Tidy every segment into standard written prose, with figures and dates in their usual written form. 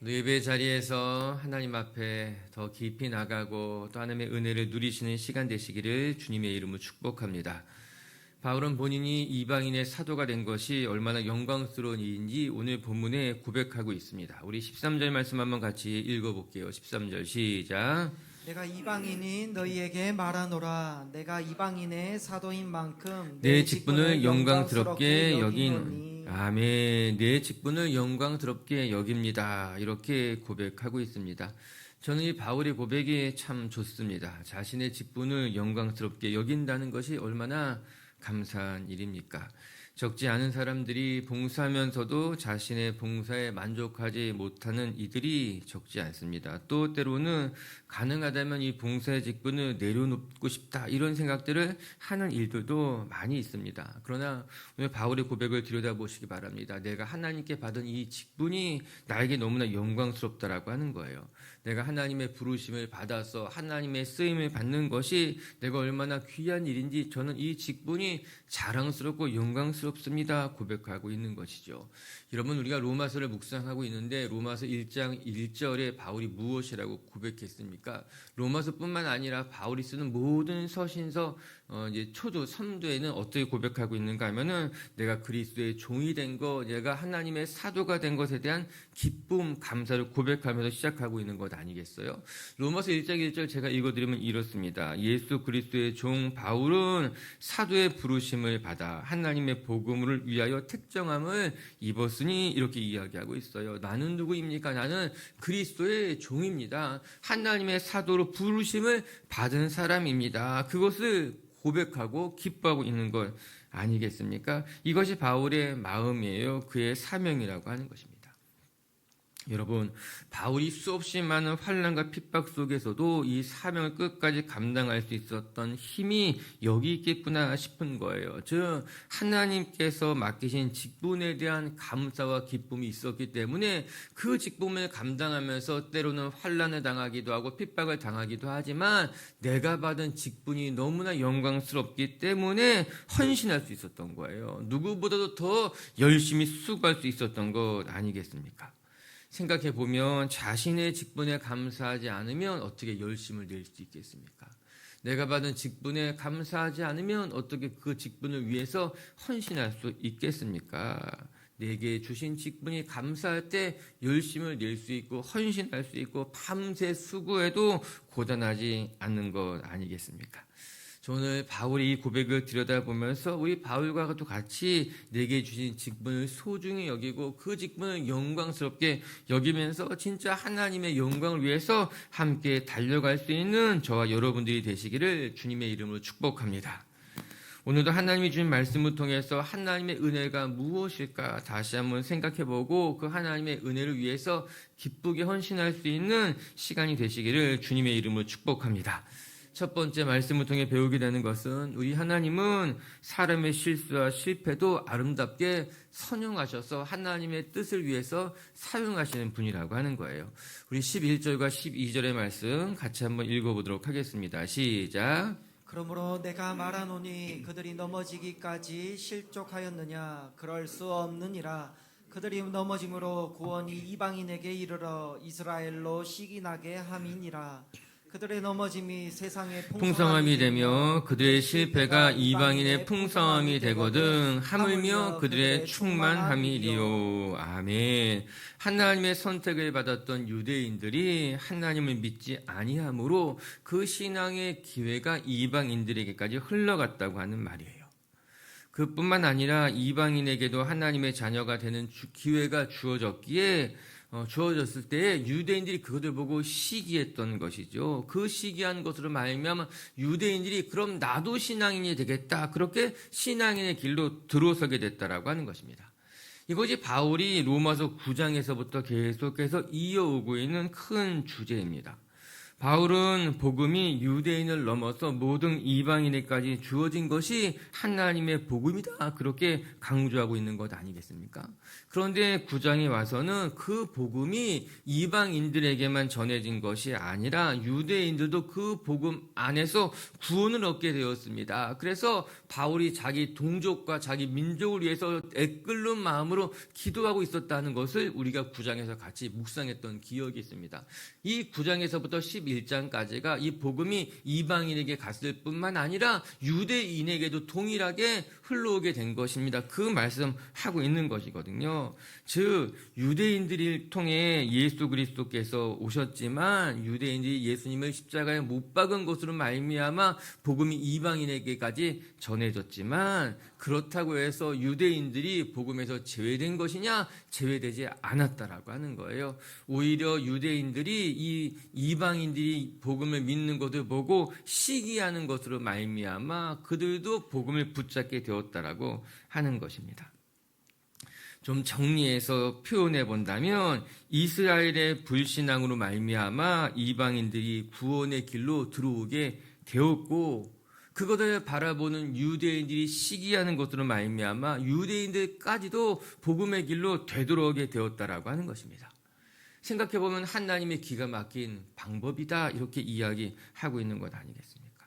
예배 자리에서 하나님 앞에 더 깊이 나가고 또 하나님의 은혜를 누리시는 시간 되시기를 주님의 이름으로 축복합니다. 바울은 본인이 이방인의 사도가 된 것이 얼마나 영광스러운 일인지 오늘 본문에 고백하고 있습니다. 우리 13절 말씀 한번 같이 읽어볼게요. 13절 시작. 내가 이방인이 너희에게 말하노라. 내가 이방인의 사도인 만큼 내 직분을 영광스럽게 여긴 아멘. 내 직분을 영광스럽게 여깁니다. 이렇게 고백하고 있습니다. 저는 이 바울의 고백이 참 좋습니다. 자신의 직분을 영광스럽게 여긴다는 것이 얼마나 감사한 일입니까? 적지 않은 사람들이 봉사하면서도 자신의 봉사에 만족하지 못하는 이들이 적지 않습니다. 또 때로는 가능하다면 이 봉사의 직분을 내려놓고 싶다 이런 생각들을 하는 일들도 많이 있습니다. 그러나 오늘 바울의 고백을 들여다보시기 바랍니다. 내가 하나님께 받은 이 직분이 나에게 너무나 영광스럽다라고 하는 거예요. 내가 하나님의 부르심을 받아서 하나님의 쓰임을 받는 것이 내가 얼마나 귀한 일인지 저는 이 직분이 자랑스럽고 영광스럽습니다 고백하고 있는 것이죠. 여러분, 우리가 로마서를 묵상하고 있는데 로마서 1장 1절에 바울이 무엇이라고 고백했습니까? 로마서뿐만 아니라 바울이 쓰는 모든 서신서 이제 초도 3도에는 어떻게 고백하고 있는가 하면은 내가 그리스도의 종이 된 것, 내가 하나님의 사도가 된 것에 대한 기쁨, 감사를 고백하면서 시작하고 있는 것 아니겠어요? 로마서 1장 1절 제가 읽어드리면 이렇습니다. 예수 그리스도의 종 바울은 사도의 부르심을 받아 하나님의 복음을 위하여 택정함을 입었으니 이렇게 이야기하고 있어요. 나는 누구입니까? 나는 그리스도의 종입니다. 하나님의 사도로 부르심을 받은 사람입니다. 그것을 고백하고 기뻐하고 있는 것 아니겠습니까? 이것이 바울의 마음이에요. 그의 사명이라고 하는 것입니다. 여러분, 바울이 수없이 많은 환난과 핍박 속에서도 이 사명을 끝까지 감당할 수 있었던 힘이 여기 있겠구나 싶은 거예요. 즉 하나님께서 맡기신 직분에 대한 감사와 기쁨이 있었기 때문에 그 직분을 감당하면서 때로는 환난을 당하기도 하고 핍박을 당하기도 하지만 내가 받은 직분이 너무나 영광스럽기 때문에 헌신할 수 있었던 거예요. 누구보다도 더 열심히 수고할 수 있었던 것 아니겠습니까? 생각해 보면 자신의 직분에 감사하지 않으면 어떻게 열심을 낼 수 있겠습니까? 내가 받은 직분에 감사하지 않으면 어떻게 그 직분을 위해서 헌신할 수 있겠습니까? 내게 주신 직분이 감사할 때 열심을 낼 수 있고 헌신할 수 있고 밤새 수고해도 고단하지 않는 것 아니겠습니까? 오늘 바울이 이 고백을 들여다보면서 우리 바울과도 같이 내게 주신 직분을 소중히 여기고 그 직분을 영광스럽게 여기면서 진짜 하나님의 영광을 위해서 함께 달려갈 수 있는 저와 여러분들이 되시기를 주님의 이름으로 축복합니다. 오늘도 하나님이 주신 말씀을 통해서 하나님의 은혜가 무엇일까 다시 한번 생각해보고 그 하나님의 은혜를 위해서 기쁘게 헌신할 수 있는 시간이 되시기를 주님의 이름으로 축복합니다. 첫 번째 말씀을 통해 배우게 되는 것은 우리 하나님은 사람의 실수와 실패도 아름답게 선용하셔서 하나님의 뜻을 위해서 사용하시는 분이라고 하는 거예요. 우리 11절과 12절의 말씀 같이 한번 읽어보도록 하겠습니다. 시작. 그러므로 내가 말하노니 그들이 넘어지기까지 실족하였느냐? 그럴 수 없느니라. 그들이 넘어짐으로 구원이 이방인에게 이르러 이스라엘로 시기나게 함이니라. 그들의 넘어짐이 세상의 풍성함이 되며 그들의 실패가 이방인의 풍성함이 되거든 하물며 그들의 충만함이리요. 아멘. 하나님의 선택을 받았던 유대인들이 하나님을 믿지 아니함으로 그 신앙의 기회가 이방인들에게까지 흘러갔다고 하는 말이에요. 그뿐만 아니라 이방인에게도 하나님의 자녀가 되는 기회가 주어졌을 때 유대인들이 그것을 보고 시기했던 것이죠. 그 시기한 것으로 말미암아 유대인들이 그럼 나도 신앙인이 되겠다. 그렇게 신앙인의 길로 들어서게 됐다라고 하는 것입니다. 이것이 바울이 로마서 9장에서부터 계속해서 이어오고 있는 큰 주제입니다. 바울은 복음이 유대인을 넘어서 모든 이방인에까지 주어진 것이 하나님의 복음이다, 그렇게 강조하고 있는 것 아니겠습니까? 그런데 9장에 와서는 그 복음이 이방인들에게만 전해진 것이 아니라 유대인들도 그 복음 안에서 구원을 얻게 되었습니다. 그래서 바울이 자기 동족과 자기 민족을 위해서 애끓는 마음으로 기도하고 있었다는 것을 우리가 9장에서 같이 묵상했던 기억이 있습니다. 이 9장에서부터 11장까지가 이 복음이 이방인에게 갔을 뿐만 아니라 유대인에게도 동일하게 흘러오게 된 것입니다. 그 말씀하고 있는 것이거든요. 즉 유대인들을 통해 예수 그리스도께서 오셨지만 유대인들이 예수님을 십자가에 못 박은 것으로 말미암아 복음이 이방인에게까지 전해졌지만, 그렇다고 해서 유대인들이 복음에서 제외된 것이냐? 제외되지 않았다라고 하는 거예요. 오히려 유대인들이 이 이방인들이 복음을 믿는 것을 보고 시기하는 것으로 말미암아 그들도 복음을 붙잡게 되었다라고 하는 것입니다. 좀 정리해서 표현해 본다면 이스라엘의 불신앙으로 말미암아 이방인들이 구원의 길로 들어오게 되었고, 그것을 바라보는 유대인들이 시기하는 것으로 말미암아 유대인들까지도 복음의 길로 되돌아오게 되었다라고 하는 것입니다. 생각해보면 하나님의 기가 막힌 방법이다, 이렇게 이야기하고 있는 것 아니겠습니까?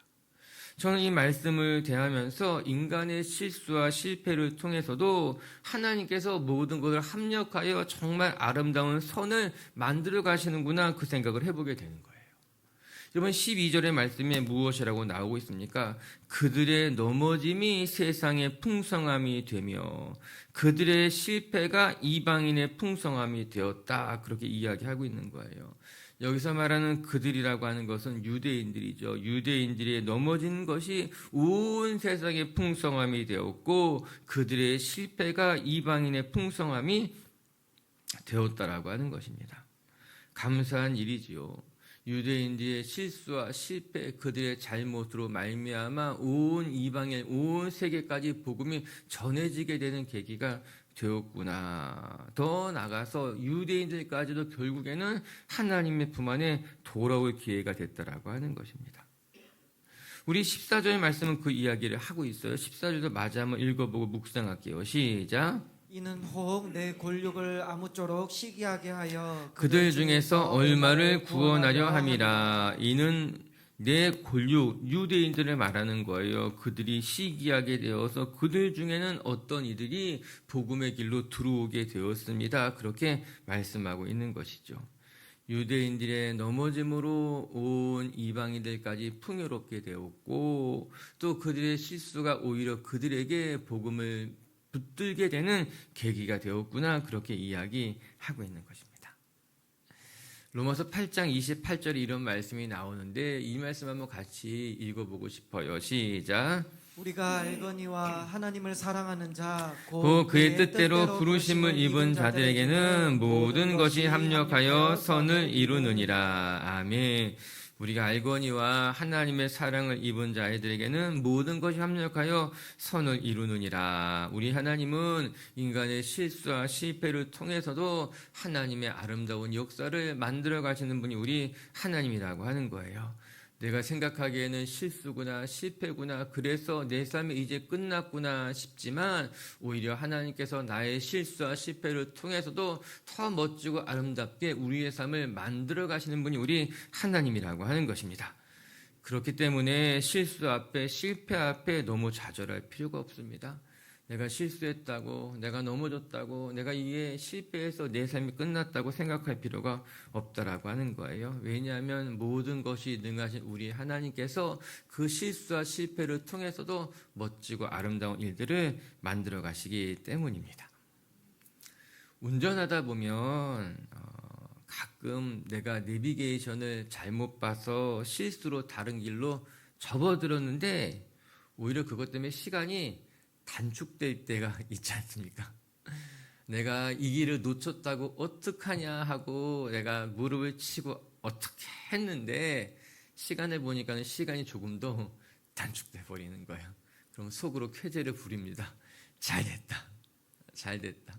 저는 이 말씀을 대하면서 인간의 실수와 실패를 통해서도 하나님께서 모든 것을 합력하여 정말 아름다운 선을 만들어 가시는구나, 그 생각을 해보게 되는 거예요. 여러분 12절의 말씀에 무엇이라고 나오고 있습니까? 그들의 넘어짐이 세상의 풍성함이 되며 그들의 실패가 이방인의 풍성함이 되었다, 그렇게 이야기하고 있는 거예요. 여기서 말하는 그들이라고 하는 것은 유대인들이죠. 유대인들이 넘어진 것이 온 세상의 풍성함이 되었고 그들의 실패가 이방인의 풍성함이 되었다라고 하는 것입니다. 감사한 일이지요. 유대인들의 실수와 실패, 그들의 잘못으로 말미암아 온 이방인, 온 세계까지 복음이 전해지게 되는 계기가 되었구나. 더 나아가서 유대인들까지도 결국에는 하나님의 품 안에 돌아올 기회가 됐다라고 하는 것입니다. 우리 14절의 말씀은 그 이야기를 하고 있어요. 14절도 마저 한번 읽어보고 묵상할게요. 시작. 이는 혹 내 골육을 아무쪼록 시기하게 하여 그들 중에서 얼마를 구원하려 함이라. 이는 내 골육, 유대인들을 말하는 거예요. 그들이 시기하게 되어서 그들 중에는 어떤 이들이 복음의 길로 들어오게 되었습니다. 그렇게 말씀하고 있는 것이죠. 유대인들의 넘어짐으로 온 이방인들까지 풍요롭게 되었고, 또 그들의 실수가 오히려 그들에게 복음을 붙들게 되는 계기가 되었구나, 그렇게 이야기하고 있는 것입니다. 로마서 8장 28절에 이런 말씀이 나오는데 이 말씀 한번 같이 읽어보고 싶어요. 시작. 우리가 알거니와 하나님을 사랑하는 자 곧 그의 뜻대로 부르심을 입은 자들에게는 모든 것이 합력하여 선을 이루느니라. 아멘. 우리가 알거니와 하나님의 사랑을 입은 자들에게는 모든 것이 합력하여 선을 이루느니라. 우리 하나님은 인간의 실수와 실패를 통해서도 하나님의 아름다운 역사를 만들어 가시는 분이 우리 하나님이라고 하는 거예요. 내가 생각하기에는 실수구나, 실패구나, 그래서 내 삶이 이제 끝났구나 싶지만 오히려 하나님께서 나의 실수와 실패를 통해서도 더 멋지고 아름답게 우리의 삶을 만들어 가시는 분이 우리 하나님이라고 하는 것입니다. 그렇기 때문에 실수 앞에, 실패 앞에 너무 좌절할 필요가 없습니다. 내가 실수했다고, 내가 넘어졌다고, 내가 이게 실패해서 내 삶이 끝났다고 생각할 필요가 없다라고 하는 거예요. 왜냐하면 모든 것이 능하신 우리 하나님께서 그 실수와 실패를 통해서도 멋지고 아름다운 일들을 만들어 가시기 때문입니다. 운전하다 보면 가끔 내가 내비게이션을 잘못 봐서 실수로 다른 길로 접어들었는데 오히려 그것 때문에 시간이 단축될 때가 있지 않습니까? 내가 이 길을 놓쳤다고 어떡하냐 하고 내가 무릎을 치고 어떻게 했는데 시간을 보니까 시간이 조금 더 단축돼 버리는 거예요. 그럼 속으로 쾌재를 부립니다. 잘됐다. 잘됐다.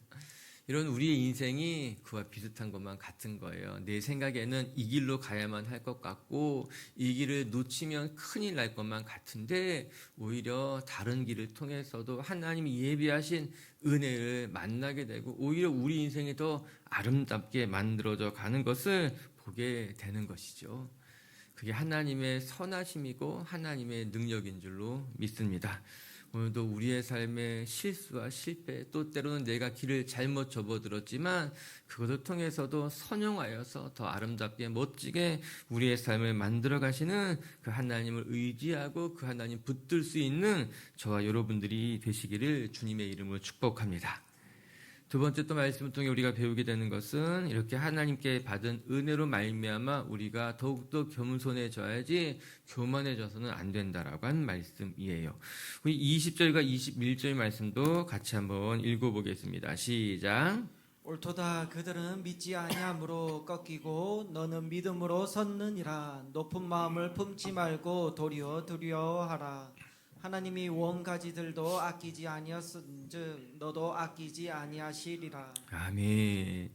이런 우리의 인생이 그와 비슷한 것만 같은 거예요. 내 생각에는 이 길로 가야만 할 것 같고 이 길을 놓치면 큰일 날 것만 같은데 오히려 다른 길을 통해서도 하나님이 예비하신 은혜를 만나게 되고 오히려 우리 인생이 더 아름답게 만들어져 가는 것을 보게 되는 것이죠. 그게 하나님의 선하심이고 하나님의 능력인 줄로 믿습니다. 오늘도 우리의 삶의 실수와 실패, 또 때로는 내가 길을 잘못 접어들었지만 그것을 통해서도 선용하여서 더 아름답게 멋지게 우리의 삶을 만들어 가시는 그 하나님을 의지하고 그 하나님 붙들 수 있는 저와 여러분들이 되시기를 주님의 이름으로 축복합니다. 두 번째 또 말씀을 통해 우리가 배우게 되는 것은 이렇게 하나님께 받은 은혜로 말미암아 우리가 더욱더 겸손해져야지 교만해져서는 안 된다라고 하는 말씀이에요. 우리 20절과 21절 말씀도 같이 한번 읽어보겠습니다. 시작. 옳도다. 그들은 믿지 아니함으로 꺾이고 너는 믿음으로 섰느니라. 높은 마음을 품지 말고 도리어 두려워하라. 하나님이 원가지들도 아끼지 아니하신즉 너도 아끼지 아니하시리라. 아멘.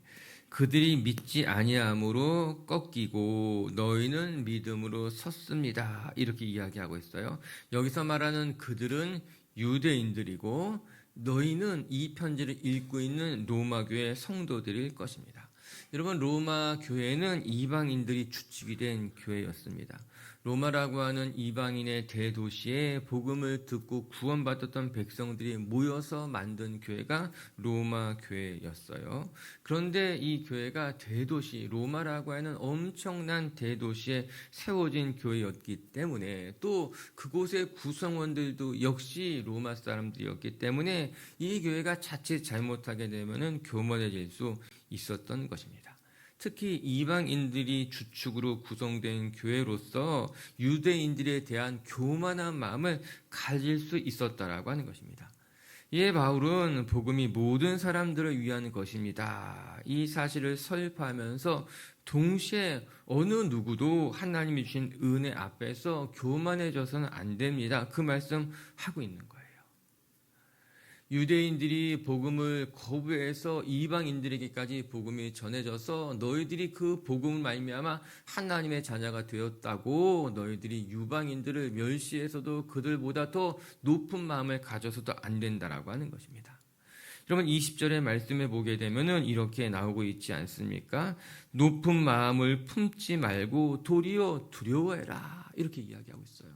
그들이 믿지 아니함으로 꺾이고 너희는 믿음으로 섰습니다. 이렇게 이야기하고 있어요. 여기서 말하는 그들은 유대인들이고 너희는 이 편지를 읽고 있는 로마 교회 성도들일 것입니다. 여러분, 로마 교회는 이방인들이 주축이 된 교회였습니다. 로마라고 하는 이방인의 대도시에 복음을 듣고 구원받았던 백성들이 모여서 만든 교회가 로마 교회였어요. 그런데 이 교회가 대도시, 로마라고 하는 엄청난 대도시에 세워진 교회였기 때문에 또 그곳의 구성원들도 역시 로마 사람들이었기 때문에 이 교회가 자칫 잘못하게 되면은 교만해질 수 있었던 것입니다. 특히 이방인들이 주축으로 구성된 교회로서 유대인들에 대한 교만한 마음을 가질 수 있었다라고 하는 것입니다. 이에 바울은 복음이 모든 사람들을 위한 것입니다. 이 사실을 설파하면서 동시에 어느 누구도 하나님이 주신 은혜 앞에서 교만해져서는 안 됩니다. 그 말씀 하고 있는 거예요. 유대인들이 복음을 거부해서 이방인들에게까지 복음이 전해져서 너희들이 그 복음을 말미암아 하나님의 자녀가 되었다고 너희들이 유방인들을 멸시해서도 그들보다 더 높은 마음을 가져서도 안 된다라고 하는 것입니다. 여러분 20절의 말씀에 보게 되면은 이렇게 나오고 있지 않습니까? 높은 마음을 품지 말고 도리어 두려워해라 이렇게 이야기하고 있어요.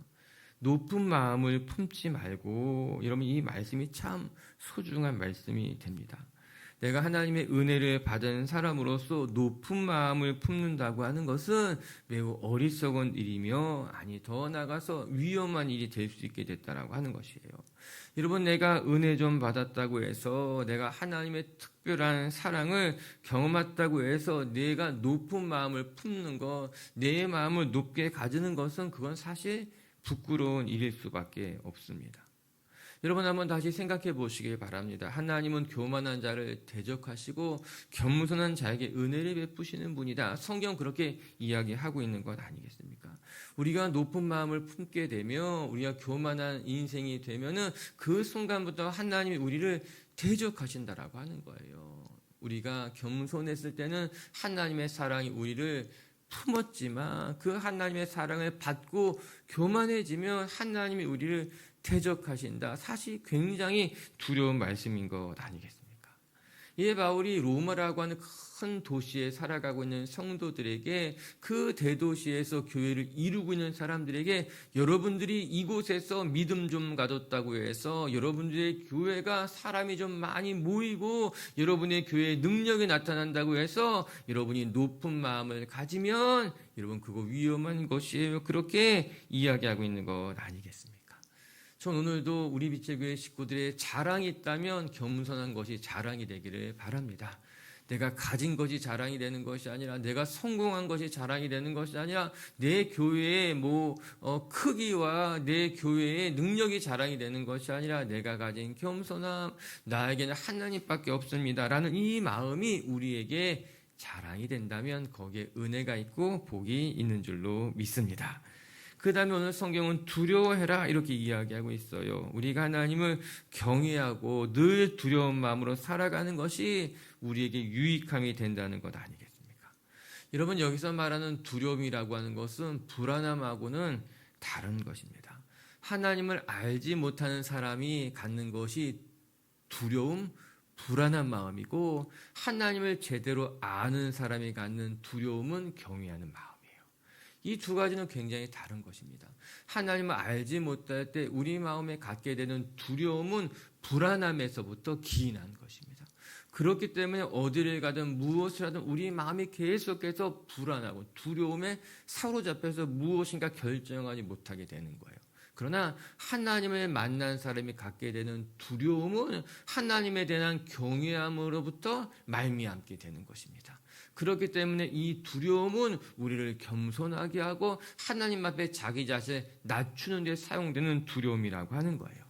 높은 마음을 품지 말고 여러분 이 말씀이 참 소중한 말씀이 됩니다. 내가 하나님의 은혜를 받은 사람으로서 높은 마음을 품는다고 하는 것은 매우 어리석은 일이며 아니 더 나아가서 위험한 일이 될 수 있게 됐다라고 하는 것이에요. 여러분 내가 은혜 좀 받았다고 해서 내가 하나님의 특별한 사랑을 경험했다고 해서 내가 높은 마음을 품는 것, 내 마음을 높게 가지는 것은 그건 사실 부끄러운 일일 수밖에 없습니다. 여러분 한번 다시 생각해 보시기 바랍니다. 하나님은 교만한 자를 대적하시고 겸손한 자에게 은혜를 베푸시는 분이다. 성경 그렇게 이야기하고 있는 것 아니겠습니까? 우리가 높은 마음을 품게 되면 우리가 교만한 인생이 되면은 그 순간부터 하나님이 우리를 대적하신다라고 하는 거예요. 우리가 겸손했을 때는 하나님의 사랑이 우리를 품었지만 그 하나님의 사랑을 받고 교만해지면 하나님이 우리를 대적하신다. 사실 굉장히 두려운 말씀인 것 아니겠습니까? 이에 바울이 로마라고 하는 큰 도시에 살아가고 있는 성도들에게 그 대도시에서 교회를 이루고 있는 사람들에게 여러분들이 이곳에서 믿음 좀 가졌다고 해서 여러분들의 교회가 사람이 좀 많이 모이고 여러분의 교회에 능력이 나타난다고 해서 여러분이 높은 마음을 가지면 여러분 그거 위험한 것이에요. 그렇게 이야기하고 있는 것 아니겠습니까? 전 오늘도 우리 빛의 교회 식구들의 자랑이 있다면 겸손한 것이 자랑이 되기를 바랍니다. 내가 가진 것이 자랑이 되는 것이 아니라 내가 성공한 것이 자랑이 되는 것이 아니라 내 교회의 크기와 내 교회의 능력이 자랑이 되는 것이 아니라 내가 가진 겸손함, 나에게는 하나님밖에 없습니다라는 이 마음이 우리에게 자랑이 된다면 거기에 은혜가 있고 복이 있는 줄로 믿습니다. 그 다음에 오늘 성경은 두려워해라 이렇게 이야기하고 있어요. 우리가 하나님을 경외하고 늘 두려운 마음으로 살아가는 것이 우리에게 유익함이 된다는 것 아니겠습니까? 여러분, 여기서 말하는 두려움이라고 하는 것은 불안함하고는 다른 것입니다. 하나님을 알지 못하는 사람이 갖는 것이 두려움, 불안한 마음이고, 하나님을 제대로 아는 사람이 갖는 두려움은 경외하는 마음이에요. 이 두 가지는 굉장히 다른 것입니다. 하나님을 알지 못할 때 우리 마음에 갖게 되는 두려움은 불안함에서부터 기인한 것입니다. 그렇기 때문에 어디를 가든 무엇을 하든 우리 마음이 계속해서 불안하고 두려움에 사로잡혀서 무엇인가 결정하지 못하게 되는 거예요. 그러나 하나님을 만난 사람이 갖게 되는 두려움은 하나님에 대한 경외함으로부터 말미암게 되는 것입니다. 그렇기 때문에 이 두려움은 우리를 겸손하게 하고 하나님 앞에 자기 자신을 낮추는 데 사용되는 두려움이라고 하는 거예요.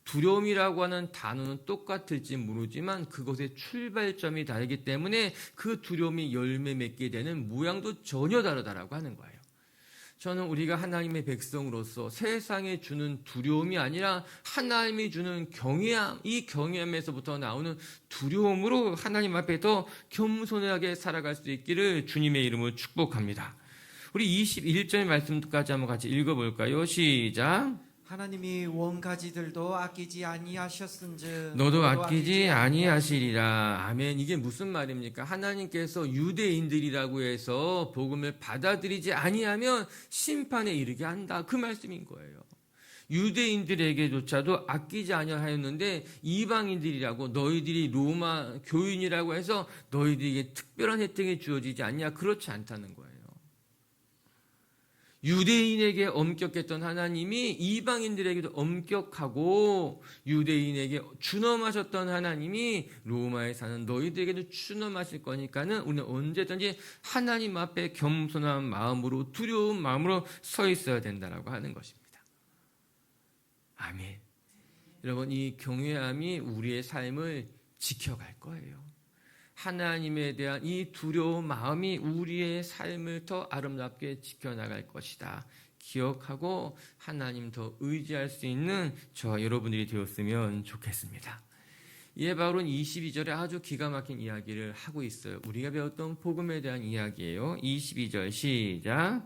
두려움이라고 하는 단어는 똑같을지 모르지만 그것의 출발점이 다르기 때문에 그 두려움이 열매 맺게 되는 모양도 전혀 다르다라고 하는 거예요. 저는 우리가 하나님의 백성으로서 세상에 주는 두려움이 아니라 하나님이 주는 경외함, 이 경외함에서부터 나오는 두려움으로 하나님 앞에 더 겸손하게 살아갈 수 있기를 주님의 이름으로 축복합니다. 우리 21절 말씀까지 한번 같이 읽어볼까요? 시작. 하나님이 원가지들도 아끼지 아니하셨은즉 너도 아끼지 아니하시리라. 아멘. 이게 무슨 말입니까? 하나님께서 유대인들이라고 해서 복음을 받아들이지 아니하면 심판에 이르게 한다. 그 말씀인 거예요. 유대인들에게조차도 아끼지 아니하였는데 이방인들이라고 너희들이 로마 교인이라고 해서 너희들에게 특별한 혜택이 주어지지 않냐? 그렇지 않다는 거예요. 유대인에게 엄격했던 하나님이 이방인들에게도 엄격하고 유대인에게 준엄하셨던 하나님이 로마에 사는 너희들에게도 준엄하실 거니까는 우리는 언제든지 하나님 앞에 겸손한 마음으로 두려운 마음으로 서 있어야 된다라고 하는 것입니다. 아멘. 여러분, 이 경외함이 우리의 삶을 지켜갈 거예요. 하나님에 대한 이 두려운 마음이 우리의 삶을 더 아름답게 지켜나갈 것이다. 기억하고 하나님 더 의지할 수 있는 저와 여러분들이 되었으면 좋겠습니다. 이에 바울은 22절에 아주 기가 막힌 이야기를 하고 있어요. 우리가 배웠던 복음에 대한 이야기예요. 22절 시작.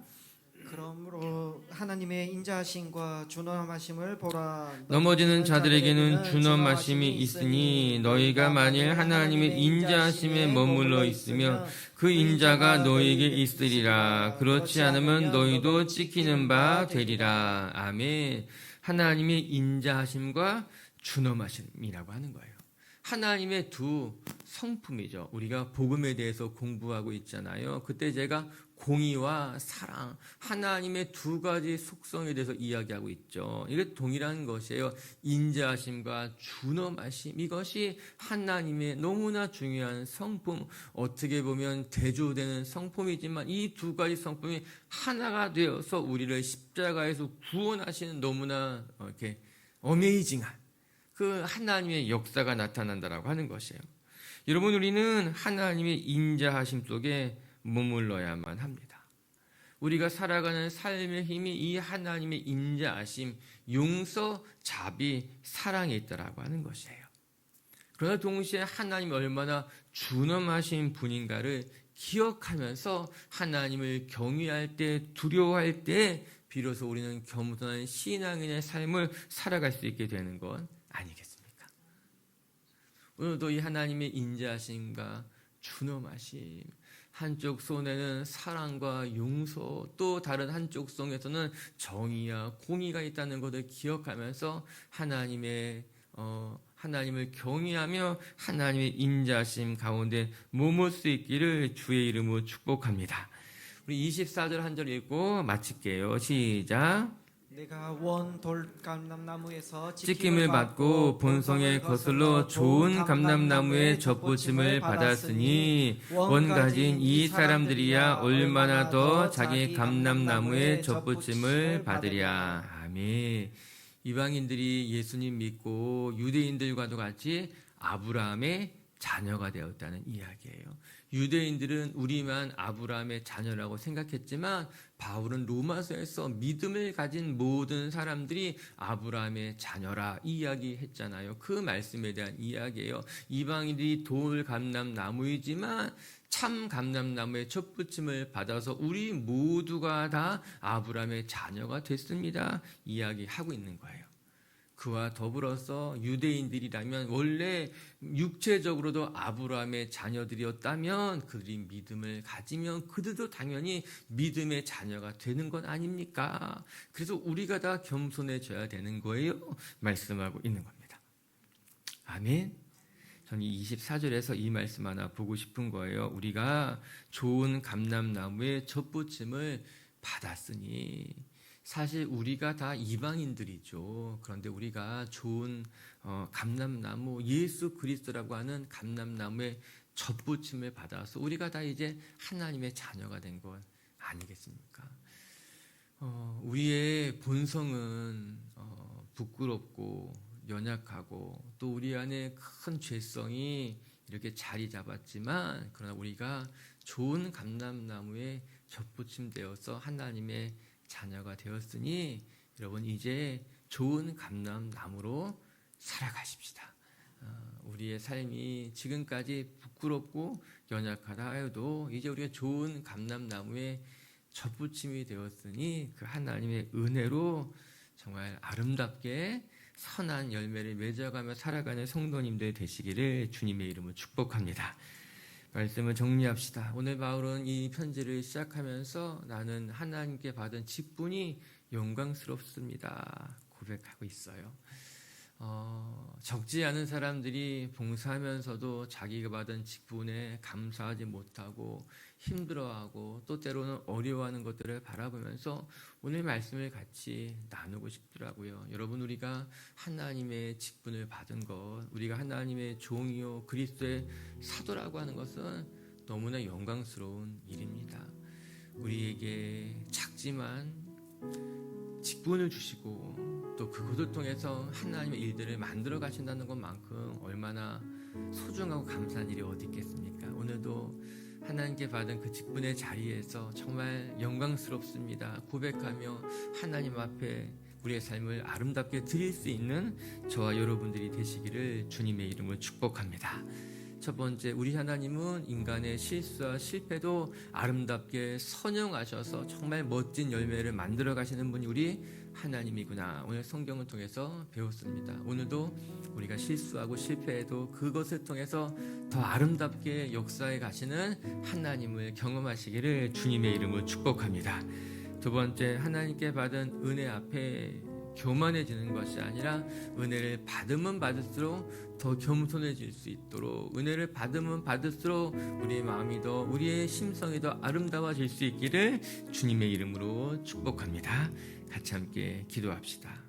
그러므로 하나님의 인자하심과 준엄하심을 보라. 넘어지는 자들에게는 준엄하심이 있으니 너희가 만일 하나님의 인자하심에 머물러 있으면 그 인자가 너희에게 있으리라. 그렇지 않으면 너희도 찍히는 바 되리라. 아멘. 하나님의 인자하심과 준엄하심이라고 하는 거예요. 하나님의 두 성품이죠. 우리가 복음에 대해서 공부하고 있잖아요. 그때 제가 공의와 사랑, 하나님의 두 가지 속성에 대해서 이야기하고 있죠. 이게 동일한 것이에요. 인자하심과 준엄하심, 이것이 하나님의 너무나 중요한 성품, 어떻게 보면 대조되는 성품이지만 이 두 가지 성품이 하나가 되어서 우리를 십자가에서 구원하시는 너무나 이렇게 어메이징한 그 하나님의 역사가 나타난다라고 하는 것이에요. 여러분, 우리는 하나님의 인자하심 속에 머물러야만 합니다. 우리가 살아가는 삶의 힘이 이 하나님의 인자하심, 용서, 자비, 사랑에 있다라고 하는 것이에요. 그러나 동시에 하나님이 얼마나 준엄하신 분인가를 기억하면서 하나님을 경외할 때, 두려워할 때 비로소 우리는 겸손한 신앙인의 삶을 살아갈 수 있게 되는 것 아니겠습니까? 오늘도 이 하나님의 인자하심과 준엄하심, 한쪽 손에는 사랑과 용서, 또 다른 한쪽 손에서는 정의와 공의가 있다는 것을 기억하면서 하나님을 경외하며 하나님의 인자심 가운데 머물 수 있기를 주의 이름으로 축복합니다. 우리 24절 한 절 읽고 마칠게요. 시작. 내가 원 돌감람나무에서 찍힘을 받고 본성에 거슬러 좋은 감람나무의 젖붙임을 받았으니 원가진 이 사람들이야 얼마나 더 자기 감람나무의 젖붙임을 받으랴. 아멘. 이방인들이 예수님 믿고 유대인들과도 같이 아브라함의 자녀가 되었다는 이야기예요. 유대인들은 우리만 아브라함의 자녀라고 생각했지만 바울은 로마서에서 믿음을 가진 모든 사람들이 아브라함의 자녀라 이야기했잖아요. 그 말씀에 대한 이야기예요. 이방인들이 돌 감람나무이지만 참 감람나무의 첫 부침을 받아서 우리 모두가 다 아브라함의 자녀가 됐습니다. 이야기하고 있는 거예요. 그와 더불어서 유대인들이라면 원래 육체적으로도 아브라함의 자녀들이었다면 그들이 믿음을 가지면 그들도 당연히 믿음의 자녀가 되는 것 아닙니까? 그래서 우리가 다 겸손해져야 되는 거예요. 말씀하고 있는 겁니다. 아멘. 저는 24절에서 이 말씀 하나 보고 싶은 거예요. 우리가 좋은 감람나무의 젖보침을 받았으니 사실 우리가 다 이방인들이죠. 그런데 우리가 좋은 감람나무 예수 그리스도라고 하는 감람나무의 젖보침을 받아서 우리가 다 이제 하나님의 자녀가 된 것 아니겠습니까? 우리의 본성은 부끄럽고 연약하고 또 우리 안에 큰 죄성이 이렇게 자리 잡았지만 그러나 우리가 좋은 감람나무에 젖보침되어서 하나님의 자녀가 되었으니 여러분 이제 좋은 감람나무로 살아가십시다. 우리의 삶이 지금까지 부끄럽고 연약하다 하여도 이제 우리가 좋은 감람나무에 젖보침이 되었으니 그 하나님의 은혜로 정말 아름답게 선한 열매를 맺어가며 살아가는 성도님들 되시기를 주님의 이름으로 축복합니다. 말씀을 정리합시다. 오늘 바울은 이 편지를 시작하면서 나는 하나님께 받은 직분이 영광스럽습니다. 고백하고 있어요. 적지 않은 사람들이 봉사하면서도 자기가 받은 직분에 감사하지 못하고 힘들어하고 또 때로는 어려워하는 것들을 바라보면서 오늘 말씀을 같이 나누고 싶더라고요. 여러분 우리가 하나님의 직분을 받은 것, 우리가 하나님의 종이요 그리스도의 사도라고 하는 것은 너무나 영광스러운 일입니다. 우리에게 작지만 직분을 주시고 또 그것을 통해서 하나님의 일들을 만들어 가신다는 것만큼 얼마나 소중하고 감사한 일이 어디 있겠습니까? 오늘도 하나님께 받은 그 직분의 자리에서 정말 영광스럽습니다. 고백하며 하나님 앞에 우리의 삶을 아름답게 드릴 수 있는 저와 여러분들이 되시기를 주님의 이름으로 축복합니다. 첫 번째, 우리 하나님은 인간의 실수와 실패도 아름답게 선용하셔서 정말 멋진 열매를 만들어 가시는 분이 우리 하나님이구나. 오늘 성경을 통해서 배웠습니다. 오늘도 우리가 실수하고 실패해도 그것을 통해서 더 아름답게 역사해 가시는 하나님을 경험하시기를 주님의 이름으로 축복합니다. 두 번째, 하나님께 받은 은혜 앞에 교만해지는 것이 아니라 은혜를 받으면 받을수록 더 겸손해질 수 있도록 은혜를 받으면 받을수록 우리의 마음이 더 우리의 심성이 더 아름다워질 수 있기를 주님의 이름으로 축복합니다. 같이 함께 기도합시다.